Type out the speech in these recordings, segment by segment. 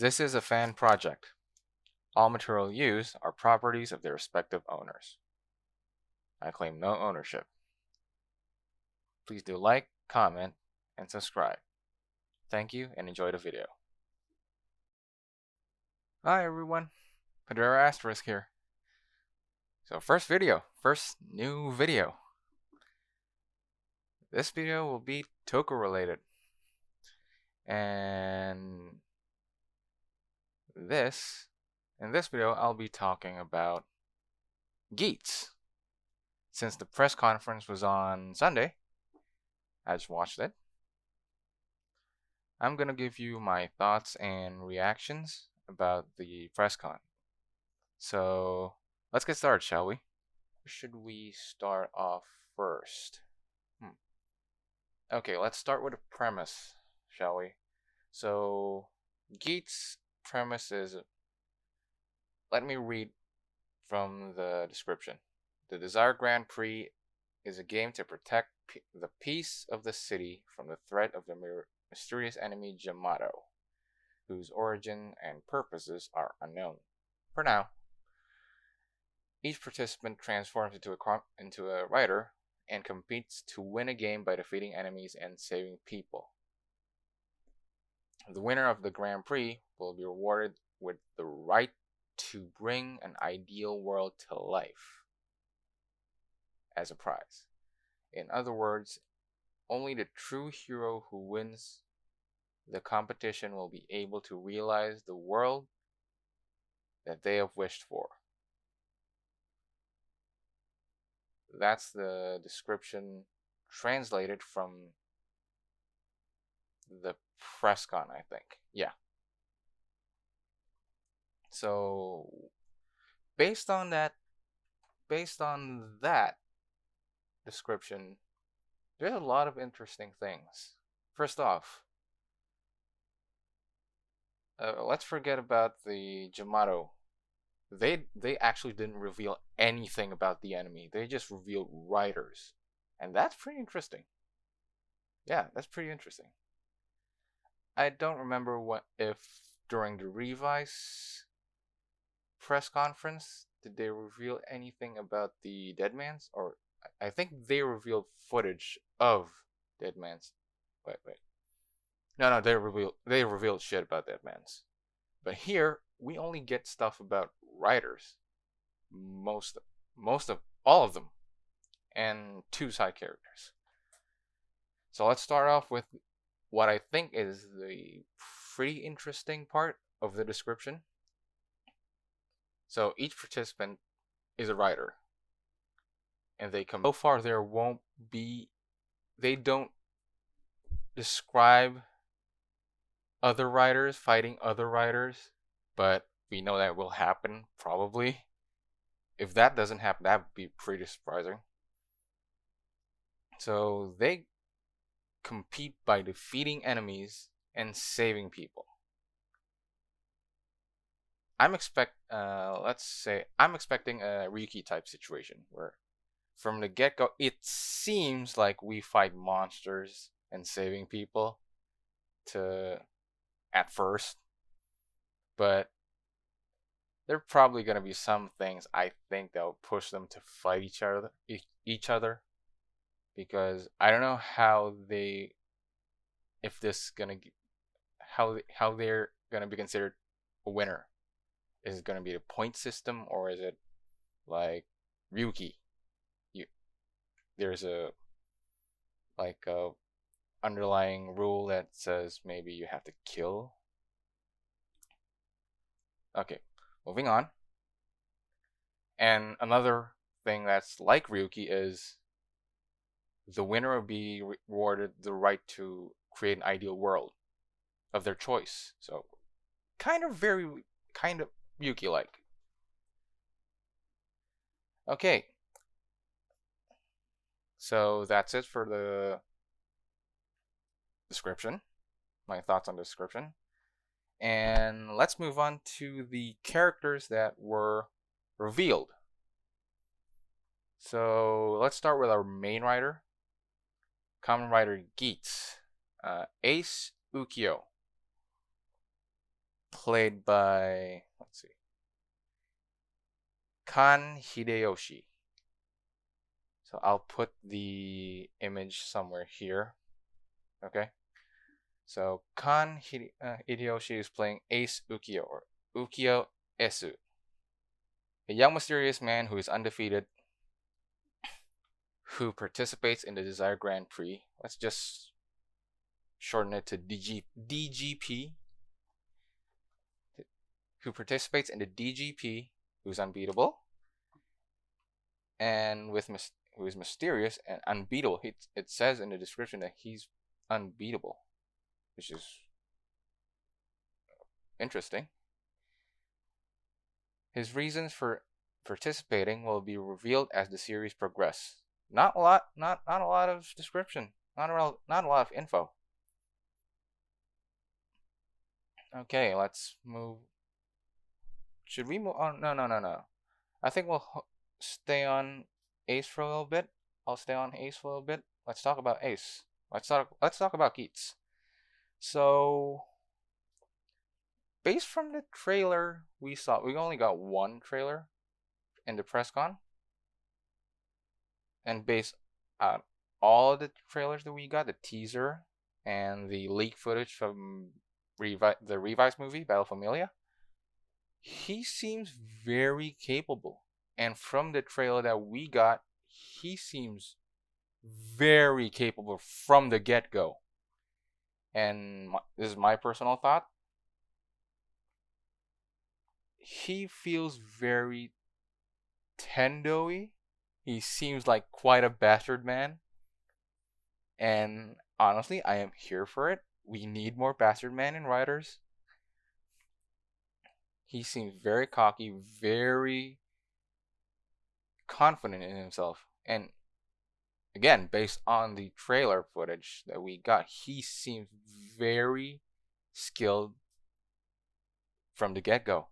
This is a fan project. All material used are properties of their respective owners. I claim no ownership. Please do like, comment, and subscribe. Thank you and enjoy the video. Hi everyone, Pedro Asterisk here. So first new video. This video will be Toku related. And in this video I'll be talking about Geats. Since the press conference was on Sunday, I just watched it. I'm gonna give you my thoughts and reactions about the press con. So let's get started, shall we? Should we start off first? Okay, let's start with a premise, shall we? So Geats' premise is, let me read from the description. The Desire Grand Prix is a game to protect the peace of the city from the threat of the mysterious enemy Jamato, whose origin and purposes are unknown for now. Each participant transforms into a rider and competes to win a game by defeating enemies and saving people. The winner of the Grand Prix will be rewarded with the right to bring an ideal world to life as a prize. In other words, only the true hero who wins the competition will be able to realize the world that they have wished for. That's the description translated from the press con, I think. Yeah. So based on that description, there's a lot of interesting things. First off, let's forget about the Jamato. They actually didn't reveal anything about the enemy. They just revealed riders, and that's pretty interesting. Yeah, that's pretty interesting. I don't remember if during the Revise press conference did they reveal anything about the Deadmans, or I think they revealed footage of Deadmans. Wait. No, they revealed shit about Deadmans. But here we only get stuff about riders. Most of all of them, and 2 side characters. So let's start off with what I think is the pretty interesting part of the description. So each participant is a rider, and so far they don't describe other riders fighting other riders, but we know that will happen probably. If that doesn't happen, that would be pretty surprising. So they compete by defeating enemies and saving people. I'm expecting a Ryuki type situation where from the get-go it seems like we fight monsters and saving people at first, but there are probably going to be some things I think that will push them to fight each other, because I don't know how they're gonna be considered a winner. Is it gonna be the point system, or is it like Ryuki? There's a underlying rule that says maybe you have to kill. Okay, moving on. And another thing that's like Ryuki is the winner will be rewarded the right to create an ideal world of their choice. So kind of Ryuki-like. Okay. So that's it for the description. My thoughts on the description. And let's move on to the characters that were revealed. So let's start with our main writer, Kamen Rider Geats, Ace Ukyo. played by, let's see, Kan Hideyoshi. So I'll put the image somewhere here. Okay. So Hideyoshi is playing Ace Ukyo, or Ukyo Esu, a young mysterious man who is undefeated, who participates in the Desire Grand Prix. Let's just shorten it to DGP. Who participates in the DGP, who's unbeatable, and who is mysterious and unbeatable. It says in the description that he's unbeatable, which is interesting. His reasons for participating will be revealed as the series progresses. Not a lot of description. Not a lot of info. Okay, let's move. Should we move on? No. I think we'll stay on Ace for a little bit. I'll stay on Ace for a little bit. Let's talk about Ace. Let's talk about Geats. So, based from the trailer we saw, we only got one trailer in the press con, and based on all the trailers that we got, the teaser and the leak footage from the revised movie Battle Familia, he seems very capable. And from the trailer that we got, he seems very capable from the get-go. And this is my personal thought. He feels very Tendo-y. He seems like quite a bastard man. And honestly, I am here for it. We need more bastard men in writers. He seems very cocky, very confident in himself. And again, based on the trailer footage that we got, he seems very skilled from the get-go.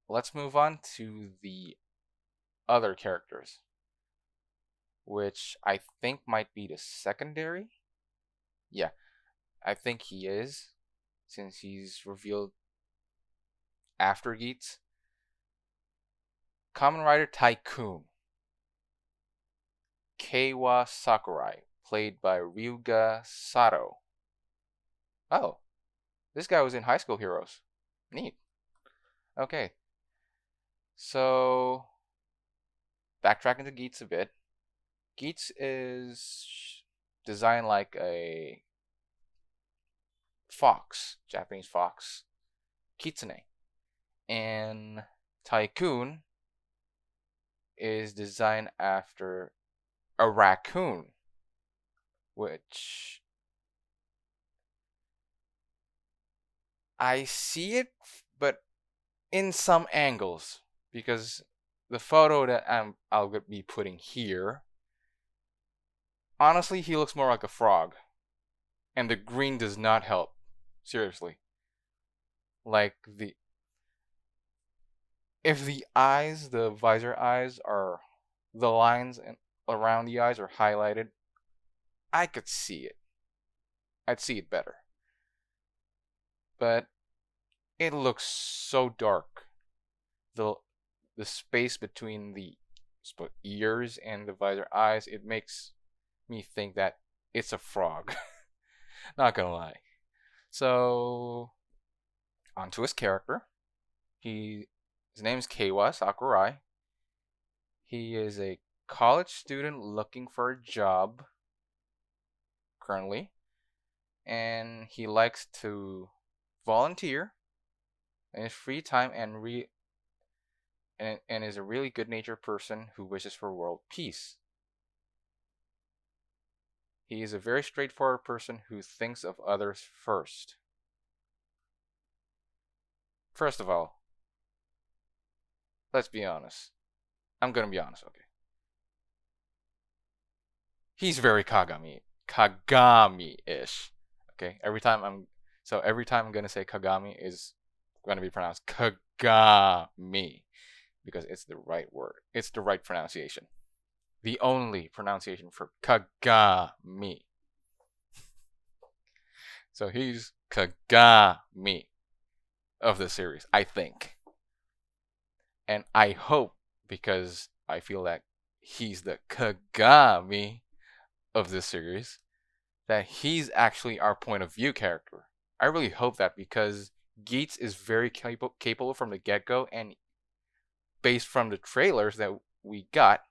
Let's move on to the other characters, which I think might be the secondary. Yeah, I think he is, since he's revealed after Geats. Kamen Rider Tycoon, Keiwa Sakurai, played by Ryuga Sato. Oh, this guy was in High School Heroes. Neat. Okay. So, backtracking to Geats a bit. Geats is designed like a fox, Japanese fox, kitsune. And Tycoon is designed after a raccoon, which I see it, but in some angles, because the photo that I'll be putting here, honestly, he looks more like a frog, and the green does not help. Seriously, like if the eyes, the visor eyes are, the lines around the eyes are highlighted, I could see it. I'd see it better. But it looks so dark. The space between the ears and the visor eyes, it makes me think that it's a frog. Not gonna lie. So, onto his character. His name is Keiwa Sakurai. He is a college student looking for a job currently, and he likes to volunteer in his free time and is a really good-natured person who wishes for world peace. He is a very straightforward person who thinks of others first. First of all, let's be honest. I'm gonna be honest, okay? He's very Kagami-ish. Okay? Every time I'm gonna say Kagami is gonna be pronounced Kagami, because it's the right word. It's the right pronunciation. The only pronunciation for Kagami. So he's Kagami of the series, I think. And I hope, because I feel that he's the Kagami of this series, that he's actually our point of view character. I really hope that, because Geats is very capable from the get-go, and based from the trailers that we got,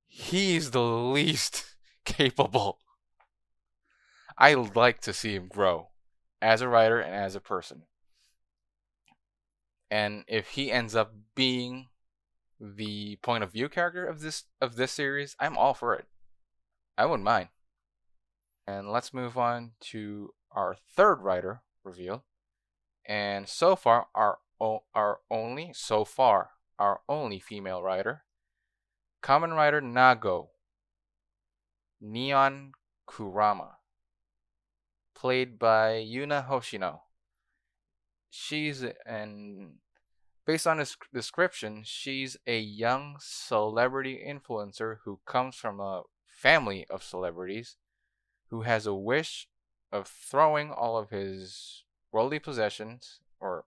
he's the least capable. I like to see him grow as a writer and as a person. And if he ends up being the point of view character of this series, I'm all for it. I wouldn't mind. And let's move on to our third writer reveal. And so far, our only female writer, Kamen Rider Nago, Neon Kurama, played by Yuna Hoshino. Based on this description, she's a young celebrity influencer who comes from a family of celebrities, who has a wish of throwing all of his worldly possessions, or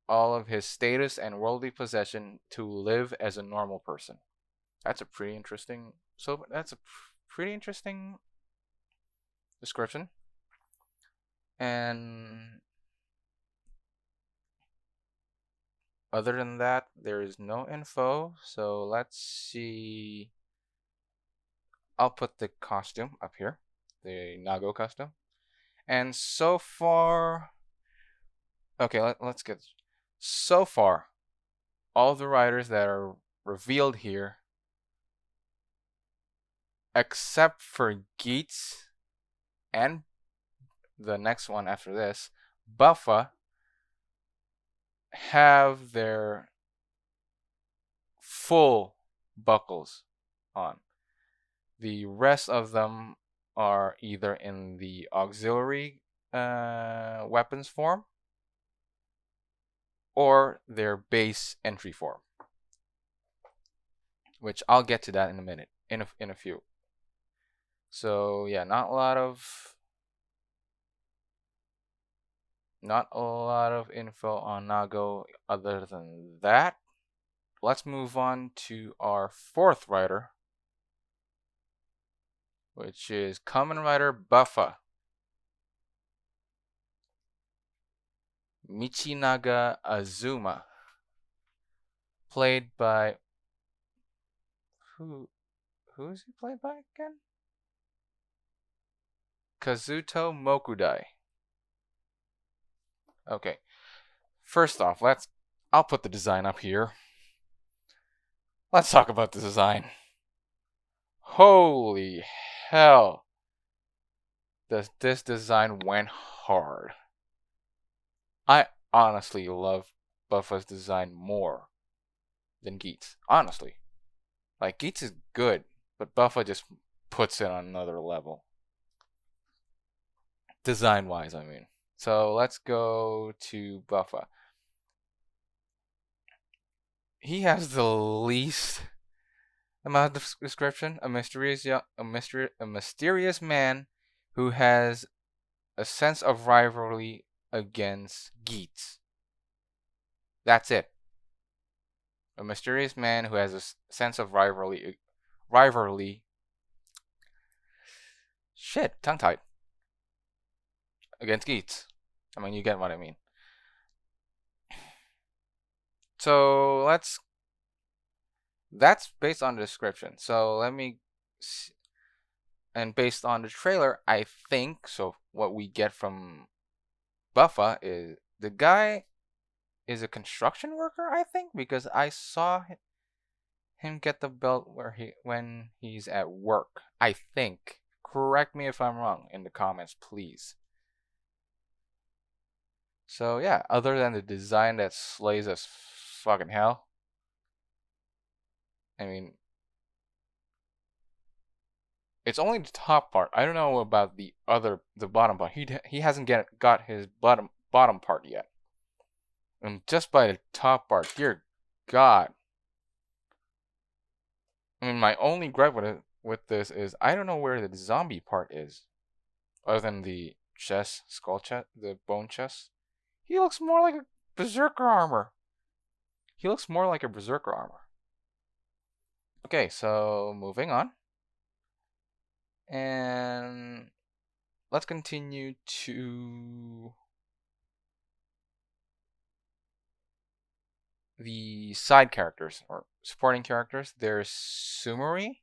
all of his status and worldly possession to live as a normal person. That's a pretty interesting description. And other than that, there is no info. So let's see. I'll put the costume up here, the Nago costume. And so far, okay, let's get. So far, all the writers that are revealed here, except for Geats and the next one after this, Buffa, have their full buckles on. The rest of them are either in the auxiliary weapons form or their base entry form, which I'll get to that in a minute, in a few. So yeah, not a lot of info on Nago other than that. Let's move on to our fourth writer, which is Kamen Rider Buffa, Michinaga Azuma, played by who is he played by again? Kazuto Mokudai. Okay. First off, I'll put the design up here. Let's talk about the design. Holy hell. This design went hard. I honestly love Buffa's design more than Geats. Honestly. Like, Geats is good, but Buffa just puts it on another level. Design-wise, I mean. So let's go to Buffa. He has the least amount of description. A mysterious man who has a sense of rivalry against Geats. That's it. A mysterious man who has a sense of rivalry. Shit, tongue-tied. Against Geats. I mean, you get what I mean. So that's based on the description. So let me see. And based on the trailer, I think, so what we get from Buffa is the guy is a construction worker, I think, because I saw him get the belt when he's at work, I think. Correct me if I'm wrong in the comments, please. So yeah, other than the design that slays as fucking hell, I mean, it's only the top part. I don't know about the bottom part. He hasn't got his bottom part yet. And just by the top part, dear God. I mean, my only gripe with this is I don't know where the zombie part is. other than the chest, skull chest, the bone chest. He looks more like a berserker armor. He looks more like a berserker armor. Okay, so moving on. And let's continue to the side characters or supporting characters. There's Sumari,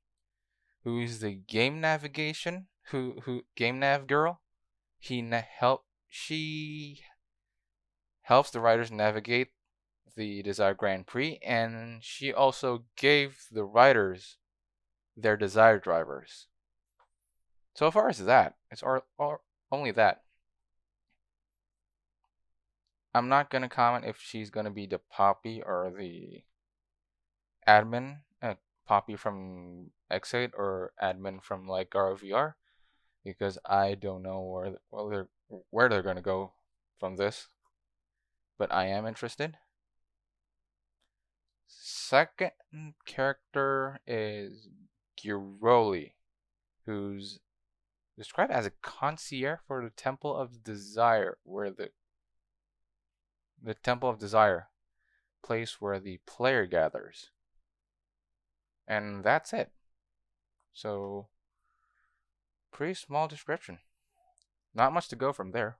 who's the game navigation, who game nav girl. She helps the riders navigate the desired Grand Prix, and she also gave the riders their desired drivers. So far as that, it's only that. I'm not gonna comment if she's gonna be the Poppy or the admin, Poppy from X8 or admin from like Garo VR, because I don't know where they're gonna go from this. But I am interested. Second character is Giroli, who's described as a concierge for the Temple of Desire, where the Temple of Desire, place where the player gathers. And that's it. So, pretty small description. Not much to go from there.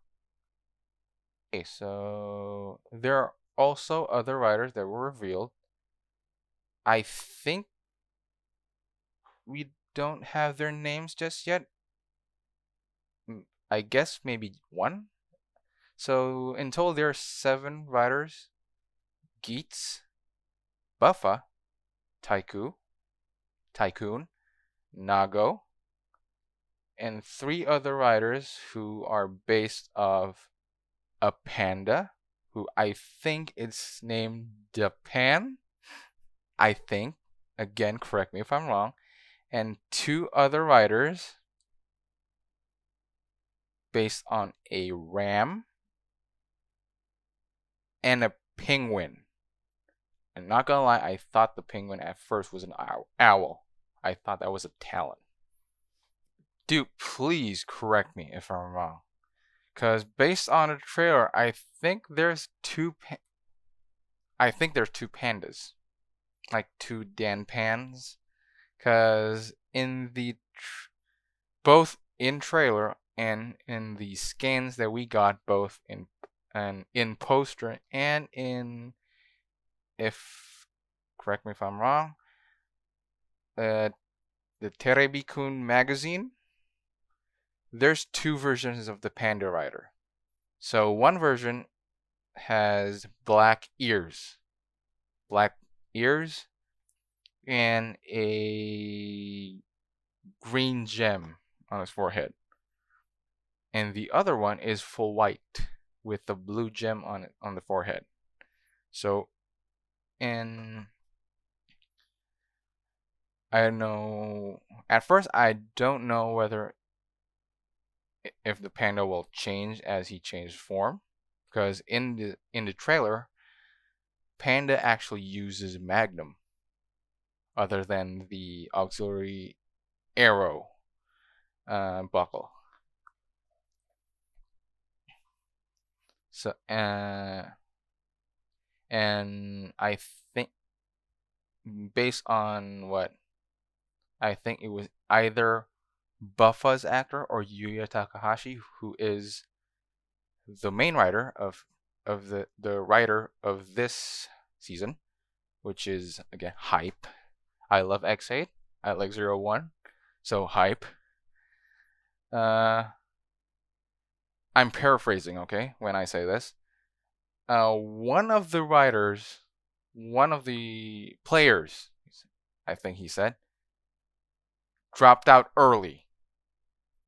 Okay, so there are also other riders that were revealed. I think we don't have their names just yet. I guess maybe one. So in total there are 7 riders. Geats, Buffa, Tycoon, Nago, and 3 other riders who are based off a panda, who I think is named Japan. I think. Again, correct me if I'm wrong. And 2 other riders based on a ram and a penguin. And not gonna lie, I thought the penguin at first was an owl. I thought that was a talon. Dude, please correct me if I'm wrong. Because based on the trailer, I think there's 2 pandas. Like 2 Dan Pans. Because in the both in trailer and in the skins that we got, both in poster and in, if correct me if I'm wrong, the Terebi-kun magazine, there's 2 versions of the Panda Rider. So one version has black ears and a green gem on his forehead. And the other one is full white with the blue gem on the forehead. So, and I don't know. At first, I don't know whether if the panda will change as he changes form, because in the trailer, Panda actually uses Magnum, other than the auxiliary arrow buckle. So and I think based on what I think, it was either Buffa's actor or Yuya Takahashi, who is the main writer of the writer of this season, which is again Hype. I love X8. I like 01, so Hype. I'm paraphrasing, okay, when I say this. One of the players, I think he said, dropped out early.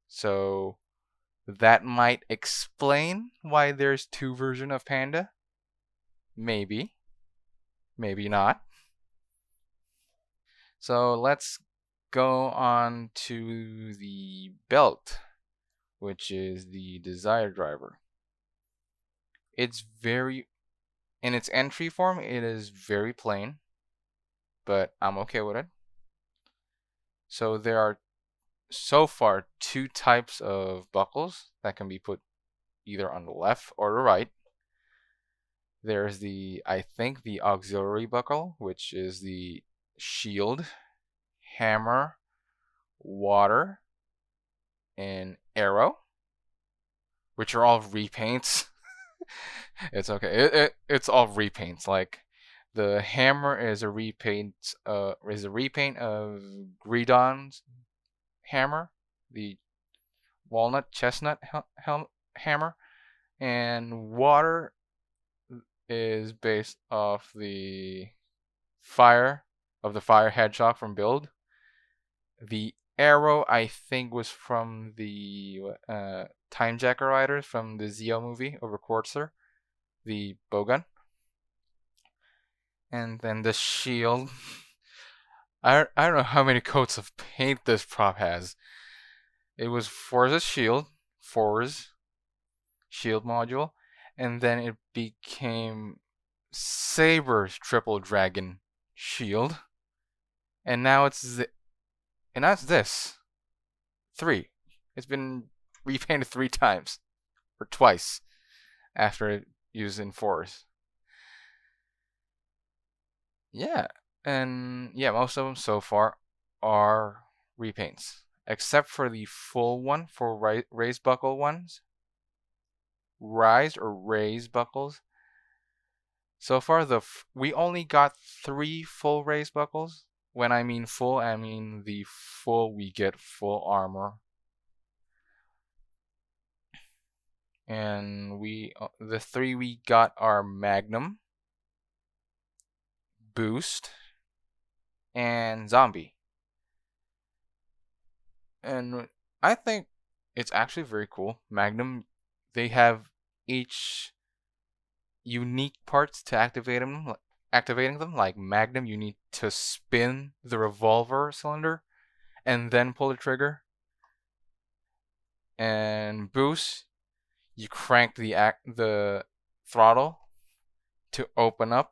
So that might explain why there's 2 versions of Panda. Maybe. Maybe not. So let's go on to the belt, which is the Desire Driver. It's very, in its entry form, it is very plain, but I'm okay with it. So there are so far 2 types of buckles that can be put either on the left or the right. There's I think the auxiliary buckle, which is the shield, hammer, water, and arrow, which are all repaints. It's okay. It's all repaints. Like the hammer is a repaint. Is a repaint of Gridon's hammer, the walnut chestnut hammer, and water is based off the fire hedgehog from Build. The arrow I think was from the Time Jacker riders from the Zeo movie over Quartzer, the bowgun. And then the shield. I don't know how many coats of paint this prop has. It was Forza's shield, Forza's shield module, and then it became Saber's triple dragon shield, and now it's this 3. It's been repainted 3 times or twice after it used in Force. Yeah, and yeah, most of them so far are repaints, except for the full one for raised buckle ones. Rise or raise buckles. So far, we only got 3 full raised buckles. When I mean full, I mean the full, we get full armor. And the 3 we got are Magnum, Boost, and Zombie. And I think it's actually very cool. Magnum, they have each unique parts to activating them. Like Magnum, you need to spin the revolver cylinder and then pull the trigger. And Boost, you crank the throttle to open up.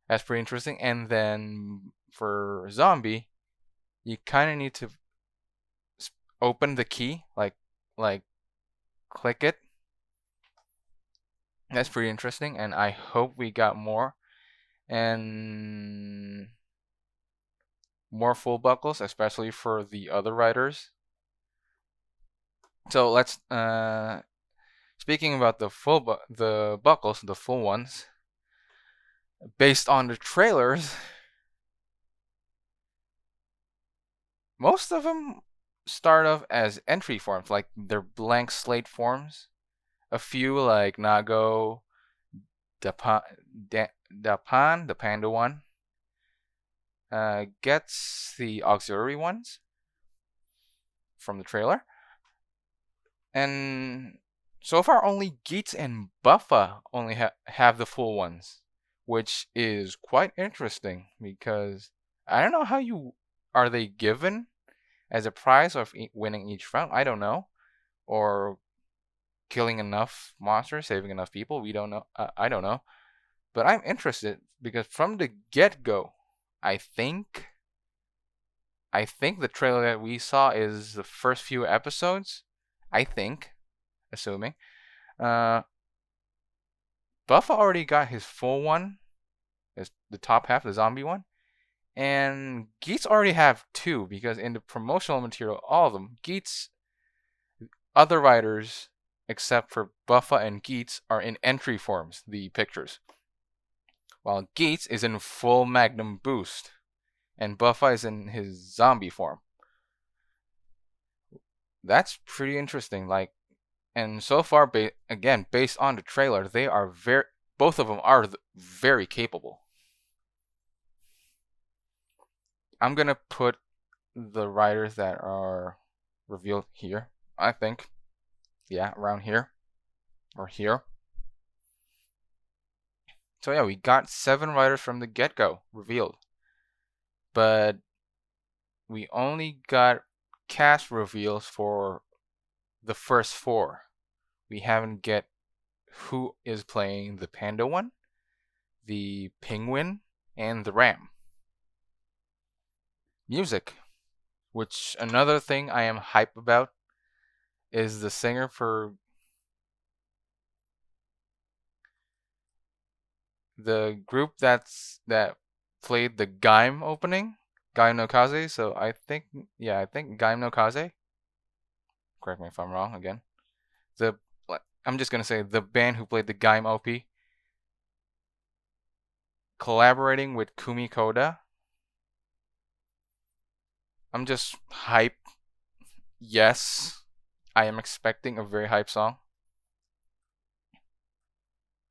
That's pretty interesting. And then for Zombie, you kind of need to open the key, like click it. That's pretty interesting, and I hope we got more and more full buckles, especially for the other riders. So let's speaking about the buckles, the full ones, based on the trailers, most of them start off as entry forms, like they're blank slate forms. A few like Nago, Dapan, the panda one, gets the auxiliary ones from the trailer. And so far only Geats and Buffa only have the full ones, which is quite interesting because I don't know how are they given as a prize of winning each round? I don't know. Or killing enough monsters, saving enough people. We don't know. I don't know. But I'm interested because from the get-go, I think the trailer that we saw is the first few episodes. I think, assuming. Buffa already got his full one. The top half, the zombie one. And Geats already have 2 because in the promotional material, all of them, Geats, other writers, except for Buffa and Geats, are in entry forms, the pictures. While Geats is in full Magnum Boost, and Buffa is in his zombie form. That's pretty interesting. And so far, again, based on the trailer, they are both of them are very capable. I'm gonna put the riders that are revealed here, I think. Yeah, around here. Or here. So yeah, we got 7 riders from the get-go revealed. But we only got cast reveals for the first 4. We haven't get who is playing the panda one, the penguin, and the ram. Music. Which another thing I am hype about is the singer for the group that played the Gaim opening, Gaim no Kaze. So I think Gaim no Kaze. Correct me if I'm wrong again. I'm just gonna say the band who played the Gaim OP collaborating with Kumi Koda. I'm just hype. Yes, I am expecting a very hype song.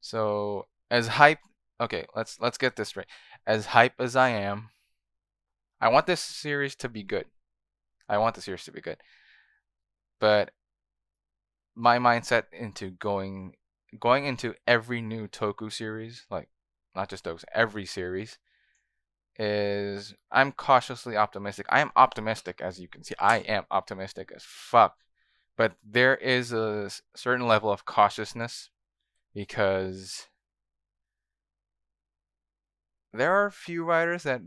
So as hype, okay, let's get this straight. As hype as I am, I want this series to be good. But my mindset into going into every new Toku series, like not just Toku, every series, is I'm cautiously optimistic. I am optimistic, as you can see. I am optimistic as fuck. But there is a certain level of cautiousness because there are a few writers that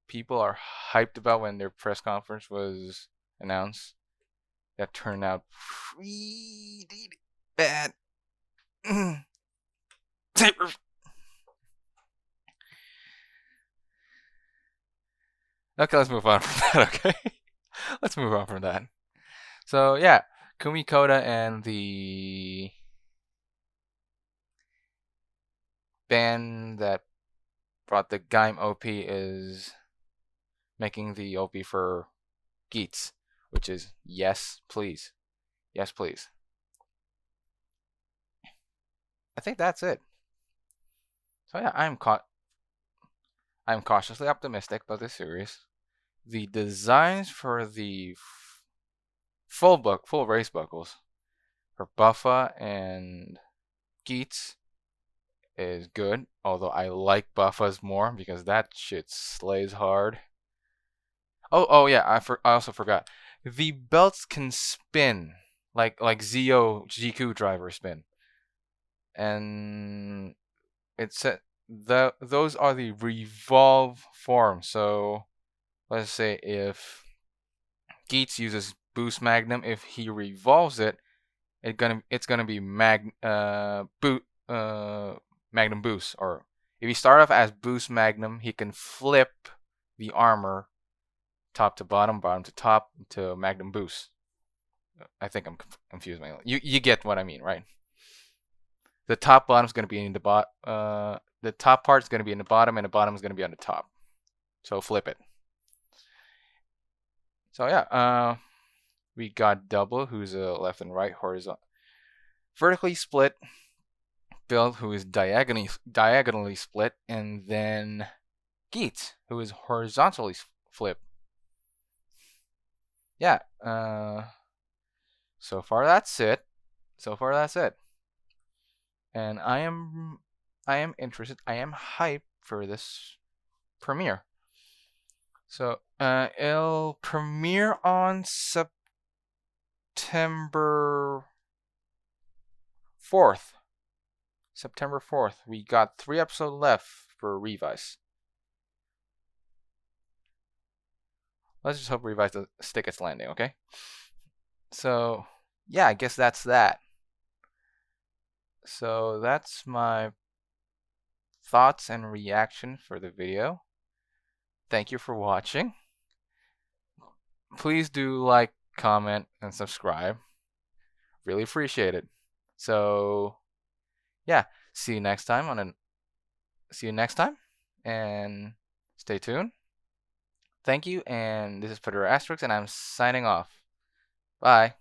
people are hyped about when their press conference was announced that turned out pretty bad. Okay, let's move on from that, okay? Let's move on from that. So, yeah, Kumi Koda and the band that brought the Gaim OP is making the OP for Geats, which is yes, please. Yes, please. I think that's it. So yeah, I'm cautiously optimistic about this series. The designs for the full race buckles for Buffa and Geats is good, although I like Buffa's more because that shit slays hard. Oh yeah, I also forgot. The belts can spin like Zio GQ driver spin, and it's those are the revolve form. So let's say if Geats uses Boost Magnum, if he revolves it, it's gonna be Magnum Boost. Or if you start off as Boost Magnum, he can flip the armor top to bottom, bottom to top to Magnum Boost. I think I'm confused. You get what I mean, right? The top bottom's gonna be in the the top part's gonna be in the bottom, and the bottom is gonna be on the top. So flip it. So yeah, we got Double, who's a left and right horizontal, vertically split build, who is diagonally split, and then Geats, who is horizontally flipped. Yeah. So far that's it. And I am interested. I am hyped for this premiere. So it'll premiere on September 4th. September 4th. We got 3 episodes left for Revise. Let's just hope Revise does stick its landing, okay? So, yeah, I guess that's that. So, that's my thoughts and reaction for the video. Thank you for watching. Please do like, comment, and subscribe. Really appreciate it. So, yeah, see you next time and stay tuned. Thank you, and this is Pedro Asterix, and I'm signing off. Bye.